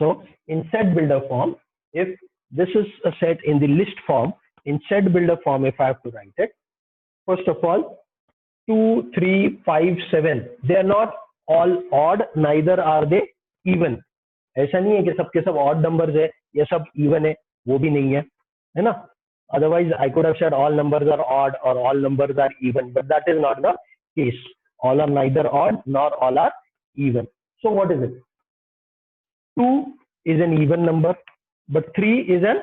So in set builder form, if this is a set in the list form, in set builder form, if I have to write it, first of all, 2, 3, 5, 7, they are not all odd, neither are they even. ऐसा नहीं है कि सबके सब odd numbers है या सब even है, वो भी नहीं है ना? Otherwise I could have said all numbers are odd or all numbers are even, but that is not the case. All are neither odd nor all are even. So what is it? 2 is an even number, but 3 is an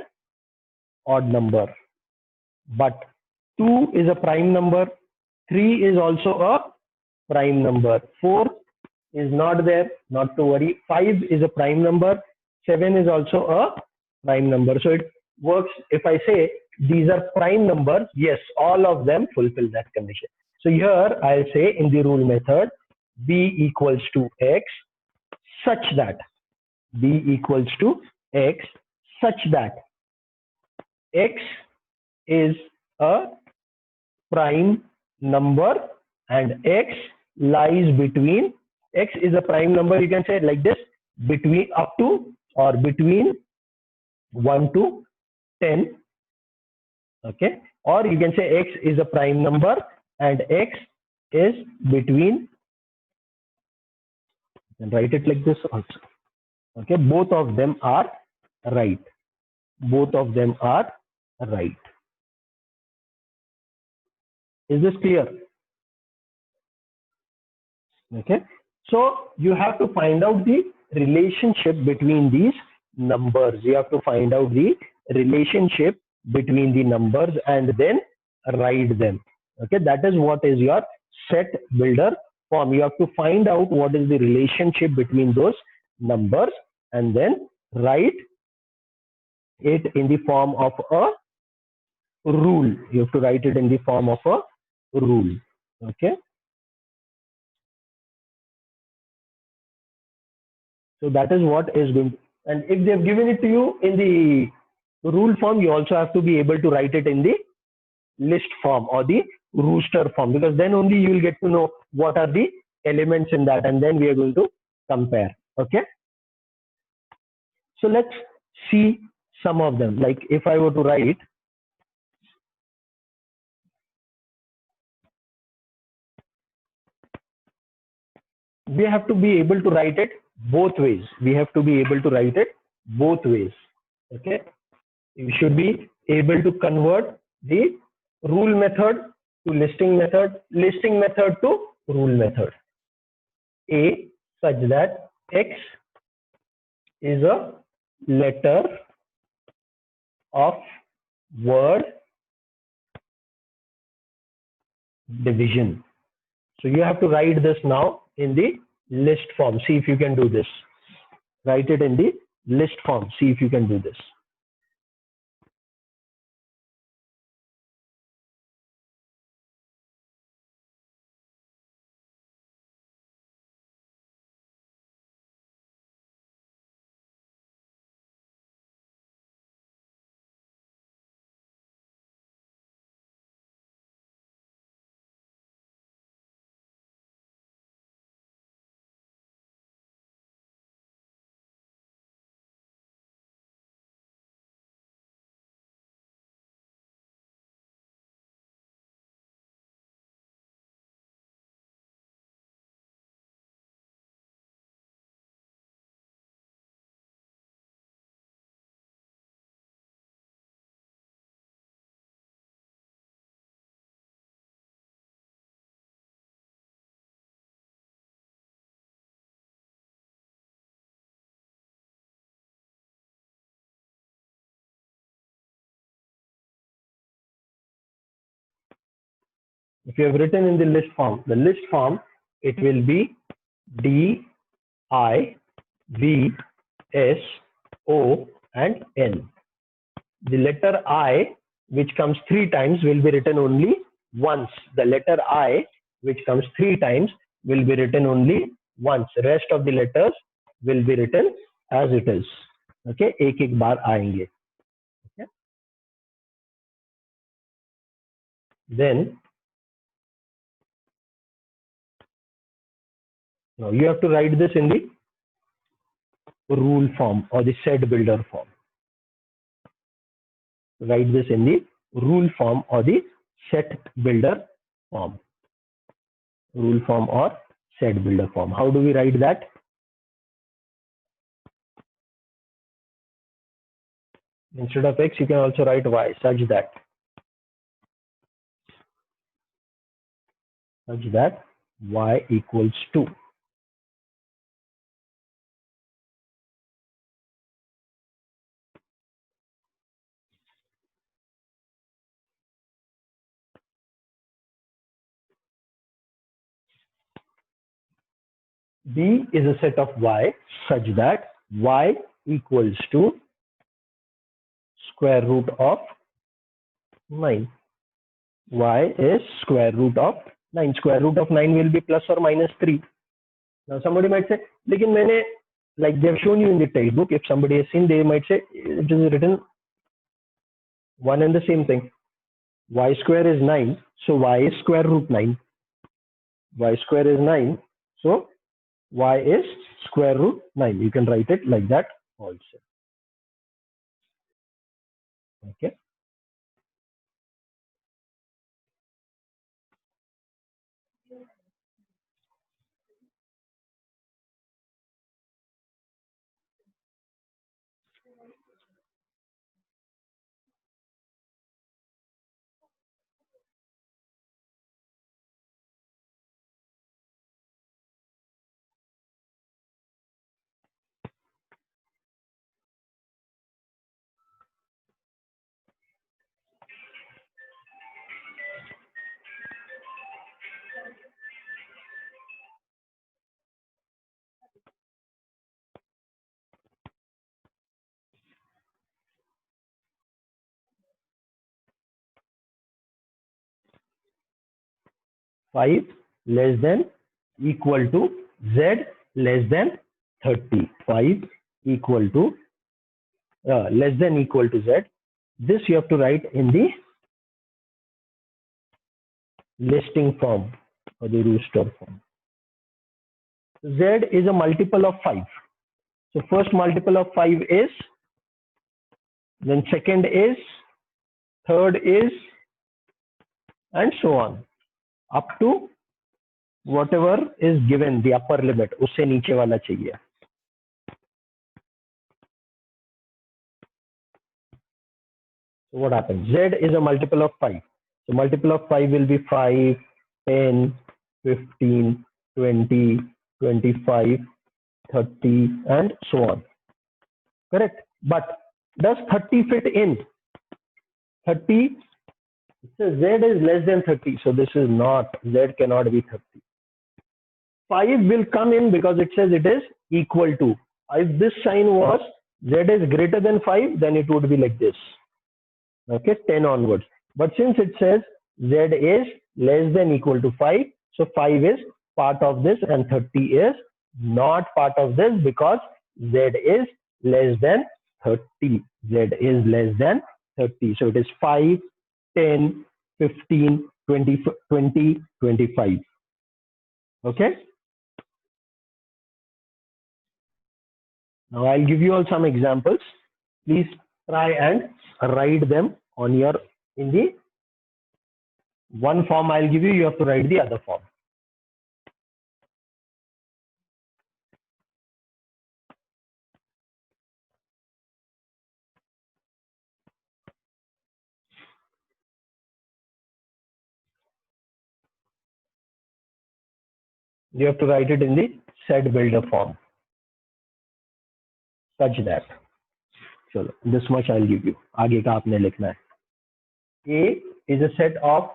odd number. But 2 is a prime number, 3 is also a prime number, 4 is not there, not to worry, 5 is a prime number, 7 is also a prime number. So it works if I say these are prime numbers, yes, all of them fulfill that condition. So here I'll say in the rule method, b equals to x such that b equals to x such that x is a prime number and x lies between, x is a prime number, you can say it like this, between up to or between 1 to 10, okay, or you can say x is a prime number and x is between, and write it like this also, okay, both of them are right, both of them are right. Is this clear? Okay, so you have to find out the relationship between these numbers. You have to find out the relationship between the numbers and then write them. Okay, that is what is your set builder form. You have to find out what is the relationship between those numbers and then write it in the form of a rule. You have to write it in the form of a rule. Okay, so that is what is going to, and if they have given it to you in the rule form, you also have to be able to write it in the list form or the rooster form, because then only you will get to know what are the elements in that, and then we are going to compare. Okay, so let's see some of them. Like if I were to write, we have to be able to write it both ways. We have to be able to write it both ways. Okay, you should be able to convert the rule method to listing method, listing method to rule method. A such that x is a letter of word division. So you have to write this now in the list form. See if you can do this. Write it in the list form. See if you can do this. If you have written in the list form, it will be D, I, V, S, O, and N. The letter I, which comes 3 times, will be written only once. The letter I, which comes 3 times, will be written only once. Rest of the letters will be written as it is. Okay, एक बार आएंगे. Okay. Then now you have to write this in the rule form or the set builder form. Write this in the rule form or the set builder form. Rule form or set builder form. How do we write that? Instead of x, you can also write y such that y equals to B is a set of y such that y equals to square root of 9. Y is square root of 9. Square root of 9 will be plus or minus 3. Now somebody might say, लेकिन मैंने, like they have shown you in the textbook, if somebody has seen, they might say it is written one and the same thing. Y square is 9, so y is square root 9. Y square is 9, so y is square root 9. You can write it like that also. Okay. Five less than equal to z less than 30. 5 equal to less than equal to z. This you have to write in the listing form or the rooster form. Z is a multiple of 5. So first multiple of 5 is, then second is, third is, and so on up to whatever is given, the upper limit, usse niche wala chahiye. So what happens? Z is a multiple of 5. So multiple of 5 will be 5, 10, 15, 20, 25, 30, and so on. Correct? But does 30 fit in? 30, so Z is less than 30. So this is not, Z cannot be 30. 5 will come in because it says it is equal to. If this sign was Z is greater than 5, then it would be like this. Okay, 10 onwards. But since it says Z is less than equal to 5, so 5 is part of this and 30 is not part of this because Z is less than 30. Z is less than 30. So it is 5, 10, 15, 20, 20, 25. Okay. Now I'll give you all some examples. Please try and write them on your, in the one form I'll give you, you have to write the other form. You have to write it in the set builder form such that, चलो this much I'll give you, आगे का आपने लिखना है. A is a set of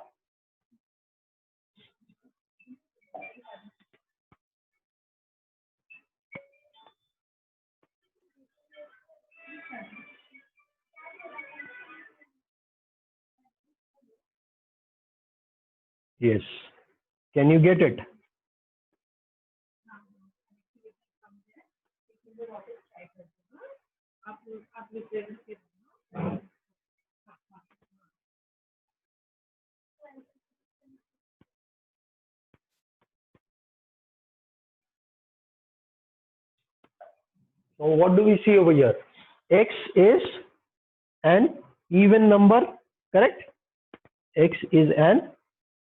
yes. Can you get it? So what do we see over here? X is an even number, correct? X is an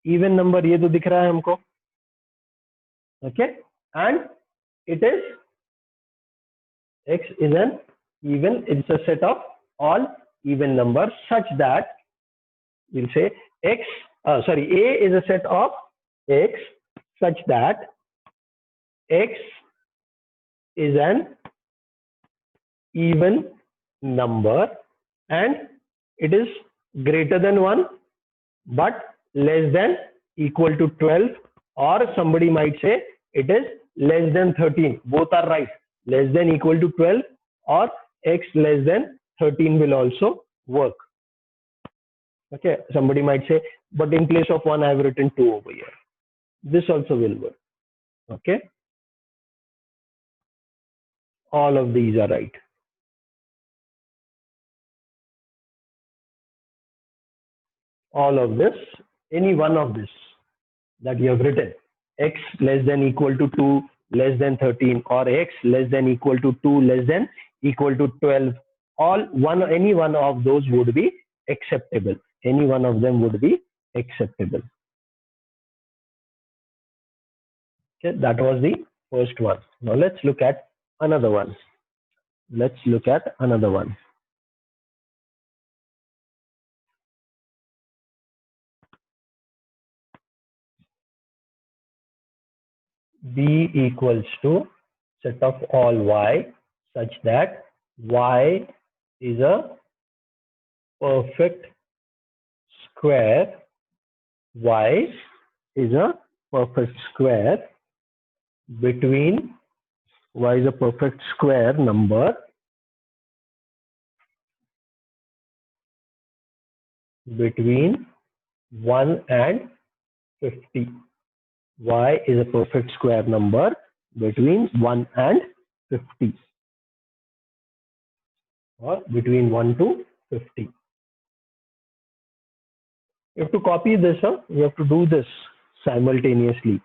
even number. ये तो दिख रहा है हमको. Okay, and it is X is an even. It's a set of all even numbers such that we'll say X. Sorry, A is a set of X such that X is an even number and it is greater than 1 but less than equal to 12, or somebody might say it is less than 13. Both are right. Less than equal to 12 or X less than 13 will also work. Okay, somebody might say, but in place of 1 I have written 2 over here. This also will work. Okay, all of these are right. All of this, any one of this that you have written, X less than equal to 2 less than 13, or X less than equal to 2 less than equal to 12, any one of those would be acceptable. Any one of them would be acceptable. Okay, that was the first one. Now let's look at another one. Let's look at another one. B equals to set of all y such that y is a perfect square. Y is a perfect square between y is a perfect square number between 1 and 50. Y is a perfect square number between 1 and 50, or between 1 to 50. You have to copy this, you have to do this simultaneously,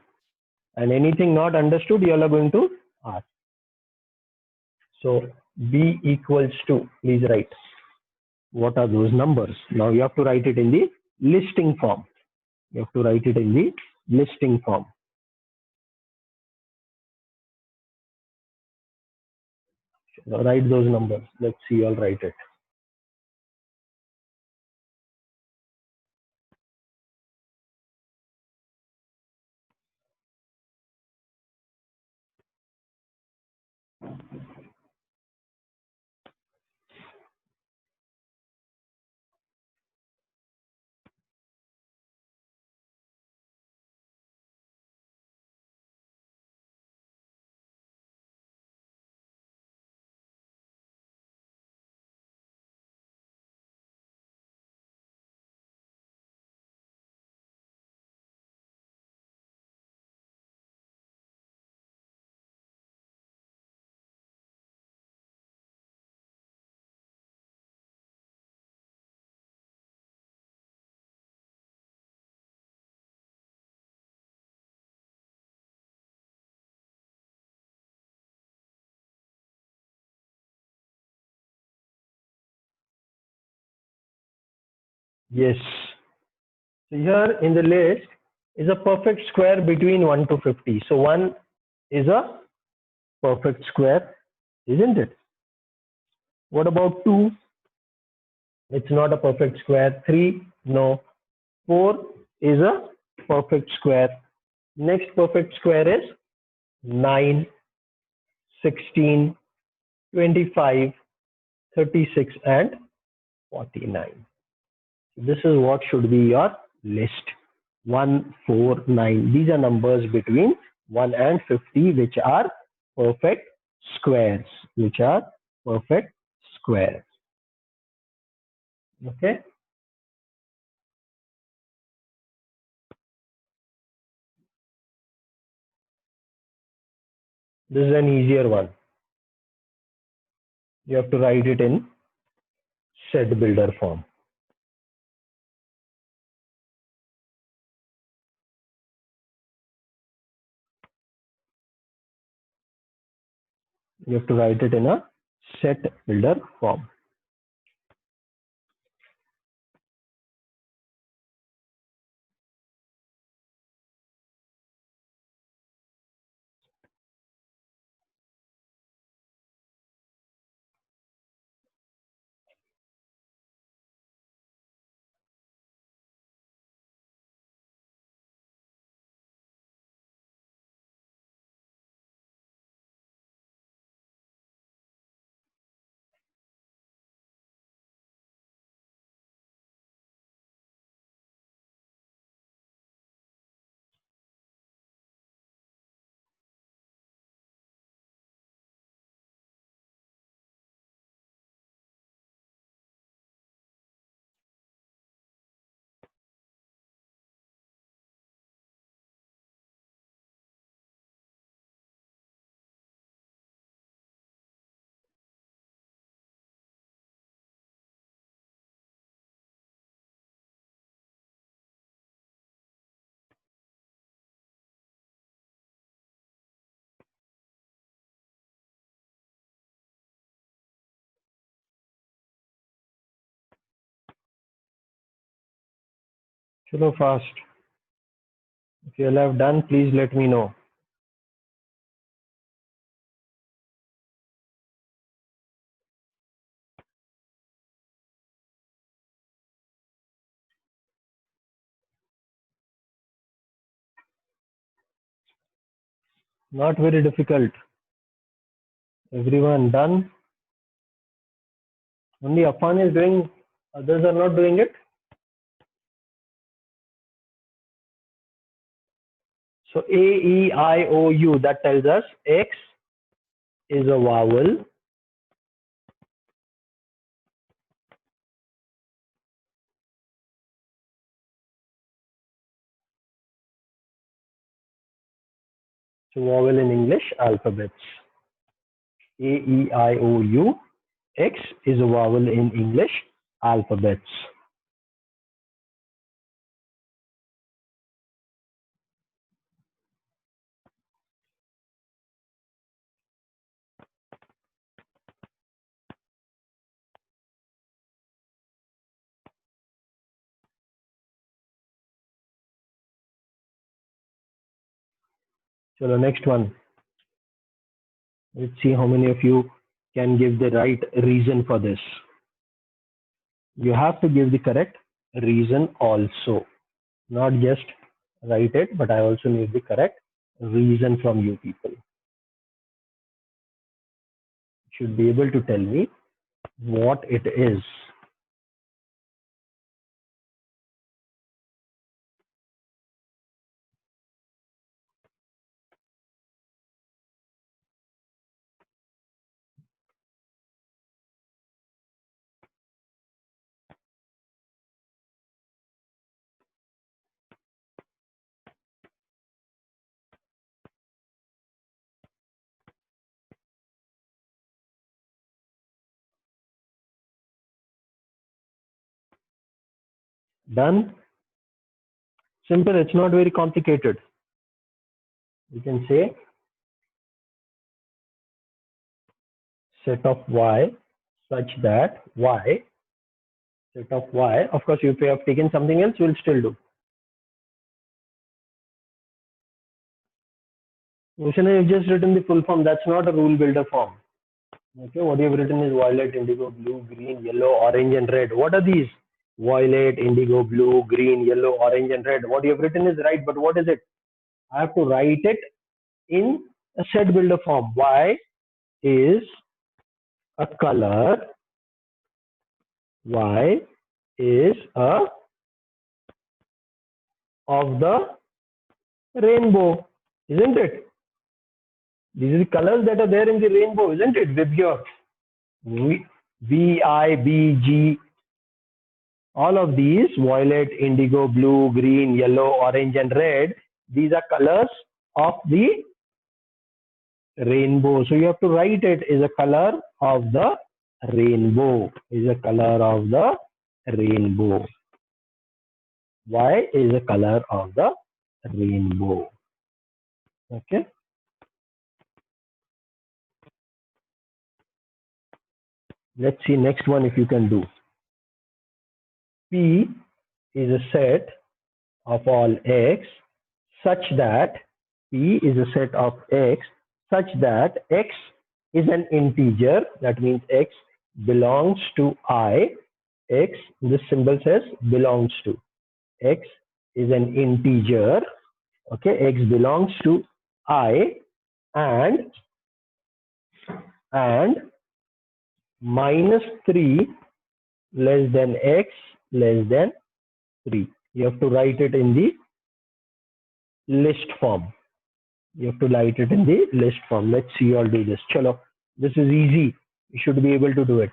and anything not understood you all are going to ask. So B equals to, please write what are those numbers. Now you have to write it in the listing form. You have to write it in the listing form. Now write those numbers. Let's see, I'll write it. Yes. So here in the list is a perfect square between 1 to 50. So 1 is a perfect square, isn't it? What about 2? It's not a perfect square. 3, no. 4 is a perfect square. Next perfect square is 9, 16, 25, 36, and 49. This is what should be your list. 1, 4, 9. These are numbers between 1 and 50 which are perfect squares. Which are perfect squares. Okay. This is an easier one. You have to write it in set builder form. You have to write it in a set builder form. Chalo fast. If you all have done, please let me know. Not very difficult. Everyone done? Only Afan is doing, others are not doing it. So A, E, I, O, U, that tells us X is a vowel. So vowel in English alphabets. A, E, I, O, U. X is a vowel in English alphabets. So the next one. Let's see how many of you can give the right reason for this. You have to give the correct reason also. Not just write it, but I also need the correct reason from you people. You should be able to tell me what it is. Done? Simple, it's not very complicated. You can say set of y such that y, set of y, of course if you have taken something else, we'll still do. Ocean, you've just written the full form, that's not a rule builder form. Okay, what you've written is violet, indigo, blue, green, yellow, orange and red. What are these? Violet, indigo, blue, green, yellow, orange and red. What you've written is right, but what is it? I have to write it in a set builder form. Y is a color. Y is a of the rainbow, isn't it? These are the colors that are there in the rainbow, isn't it? Vibgyor, V, I, B, G, all of these, violet, indigo, blue, green, yellow, orange and red, these are colors of the rainbow. So you have to write it is a color of the rainbow, is a color of the rainbow. Y is a color of the rainbow. Okay. Let's see next one if you can do. P is a set of all x such that P is a set of x such that x is an integer. That means x belongs to I. X, this symbol says belongs to. X is an integer. Okay, x belongs to I, and minus 3 less than x less than 3. You have to write it in the list form. You have to write it in the list form. Let's see you all do this. Chalo, this is easy. You should be able to do it.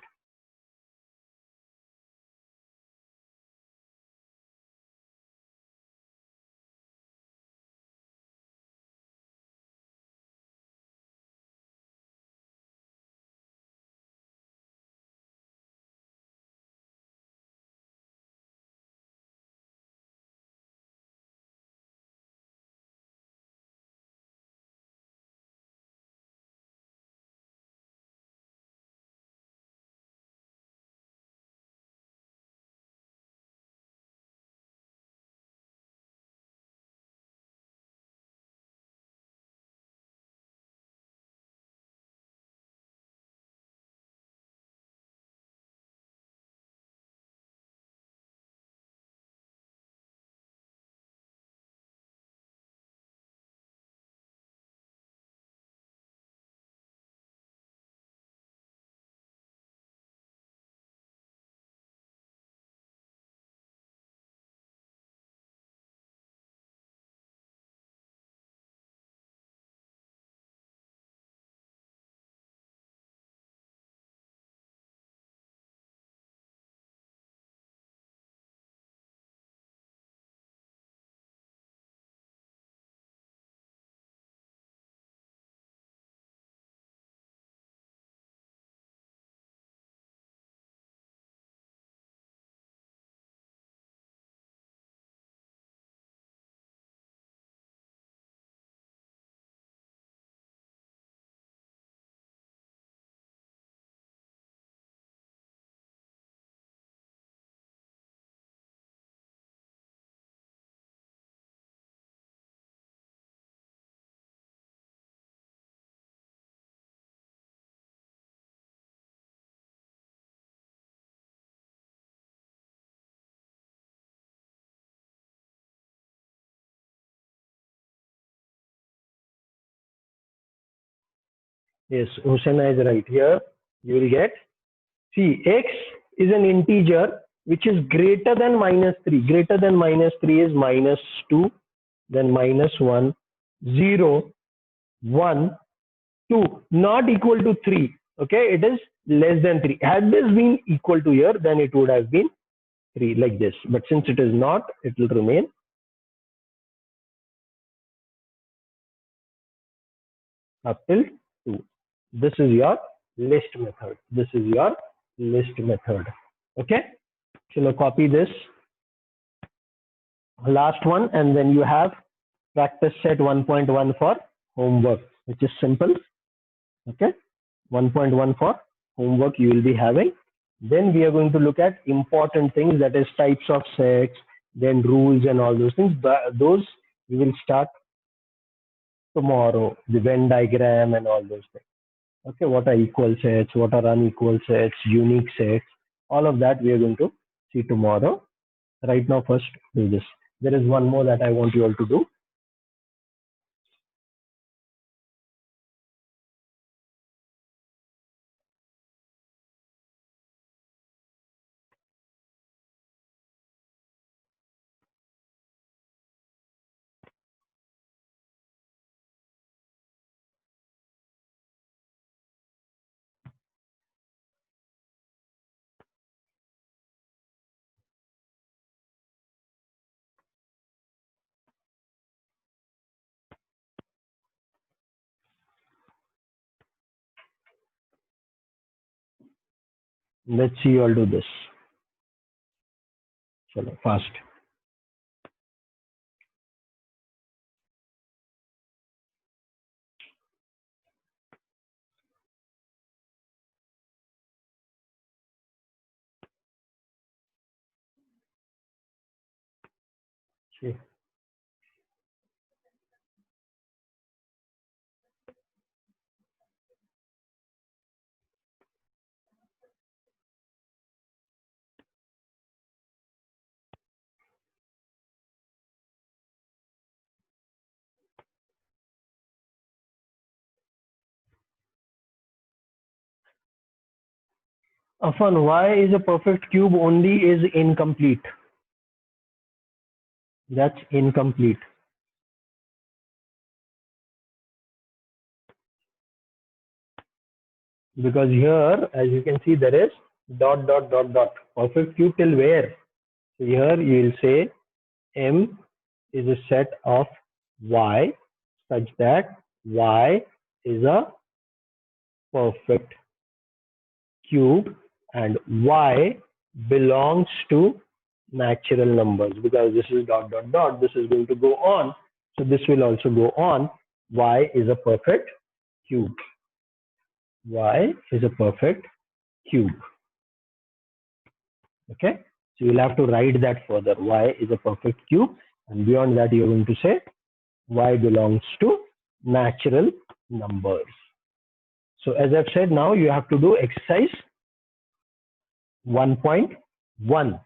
Yes, Hussaina is right. Here you will get, see, x is an integer which is greater than minus 3. Greater than minus 3 is minus 2, then minus 1, 0, 1, 2, not equal to 3. Okay, it is less than 3. Had this been equal to here, then it would have been 3 like this. But since it is not, it will remain up till 2. This is your list method. This is your list method. Okay, so now copy this last one, and then you have practice set 1.1 for homework, which is simple. Okay, 1.1 for homework you will be having. Then we are going to look at important things, that is types of sets, then rules and all those things. But those we will start tomorrow, the Venn diagram and all those things. Okay, what are equal sets, what are unequal sets, unique sets, all of that we are going to see tomorrow. Right now, first do this. There is one more that I want you all to do. Let's see you all do this. Chalo, fast. See. Afan, why is a perfect cube only is incomplete? That's incomplete. Because here, as you can see, there is dot, dot, dot, dot. Perfect cube till where? So here you will say M is a set of Y such that Y is a perfect cube and Y belongs to natural numbers, because this is dot, dot, dot. This is going to go on. So this will also go on. Y is a perfect cube. Y is a perfect cube. Okay. So you'll have to write that further. Y is a perfect cube. And beyond that, you're going to say Y belongs to natural numbers. So as I've said, now you have to do exercise 1.1.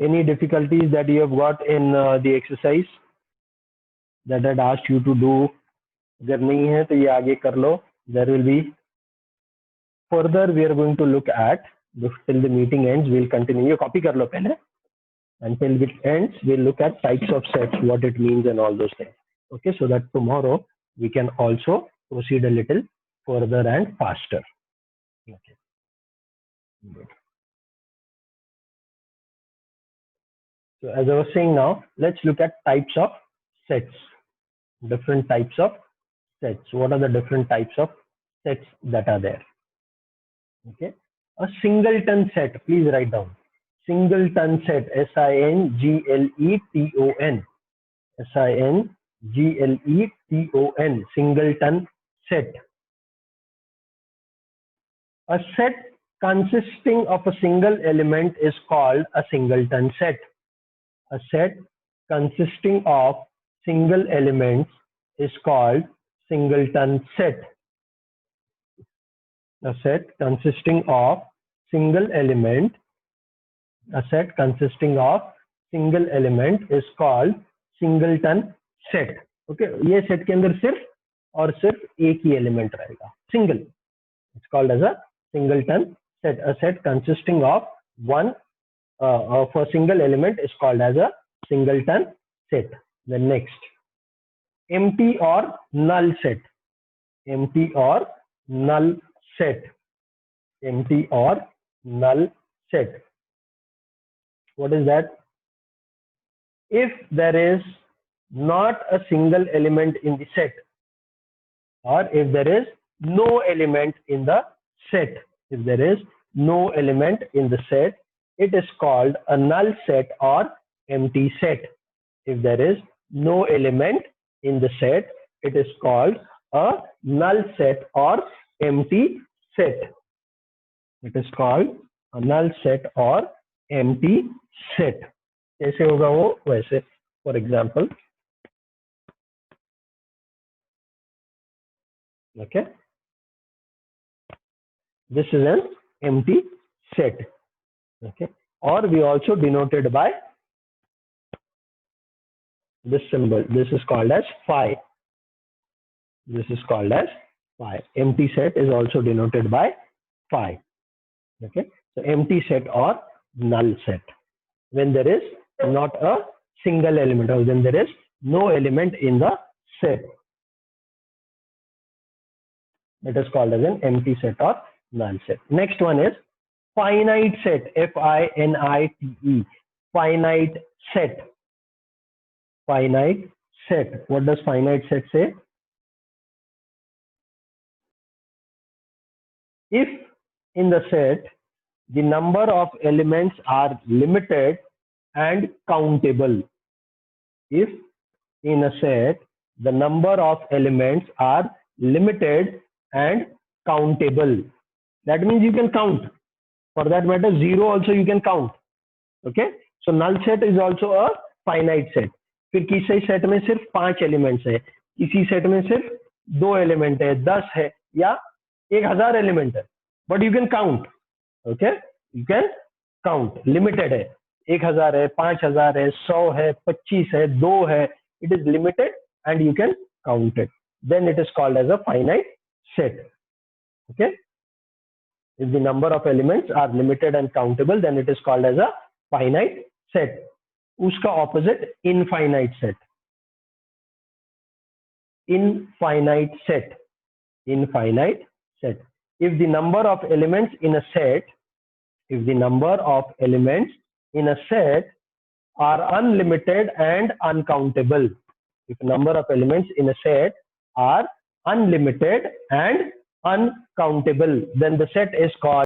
Any difficulties that you have got in the exercise that I had asked you to do? अगर नहीं है तो ये आगे कर लो. There will be further we are going to look at till the meeting ends. We'll continue. ये copy कर लो पहले. Until it ends, we'll look at types of sets, what it means, and all those things. Okay, so that tomorrow we can also proceed a little further and faster. Okay. Good. So as I was saying now, let's look at types of sets. Different types of sets. What are the different types of sets that are there? Okay. A singleton set, please write down. Singleton set, S-I-N-G-L-E-T-O-N. S-I-N-G-L-E-T-O-N. Singleton set. A set consisting of a single element is called a singleton set. A set consisting of single elements is called singleton set. A set consisting of single element, a set consisting of single element is called singleton set. Okay, ये set के अंदर सिर्फ और सिर्फ एक ही element रहेगा, single. It's called as a singleton set. A set consisting of one of a single element is called as a singleton set. Then next, empty or null set. Empty or null set. Empty or null set. What is that? If there is not a single element in the set, or if there is no element in the set. If there is no element in the set, it is called a null set or empty set. If there is no element in the set, it is called a null set or empty set. It is called a null set or empty set. कैसे होगा वो? वैसे, for example, okay, this is an empty set. Okay, or we also denoted by this symbol. This is called as phi. This is called as phi. Empty set is also denoted by phi. Okay, so empty set or null set, when there is not a single element, or when there is no element in the set, it is called as an empty set or null set. Next one is finite set. F-I-N-I-T-E. Finite set. Finite set. What does finite set say? If in the set the number of elements are limited and countable. If in a set the number of elements are limited and countable. that means you can count. For that matter, 0 also you can count. Okay, so null set is also a finite set. फिर किसी set में सिर्फ 5 elements है, किसी set में सिर्फ 2 element है, 10 है, या 1000 एलिमेंट है, but you can count. Okay, you can count. Limited है, 1000 है, 5000 है, 100 है, 25 है, 2 है. It is limited and you can count it. Then it is called as a finite set. Okay, if the number of elements are limited and countable, then it is called as a finite set. Uska opposite, infinite set. Infinite set. Infinite set. If the number of elements in a set, if the number of elements in a set are unlimited and uncountable, if number of elements in a set are unlimited and uncountable, then the set is called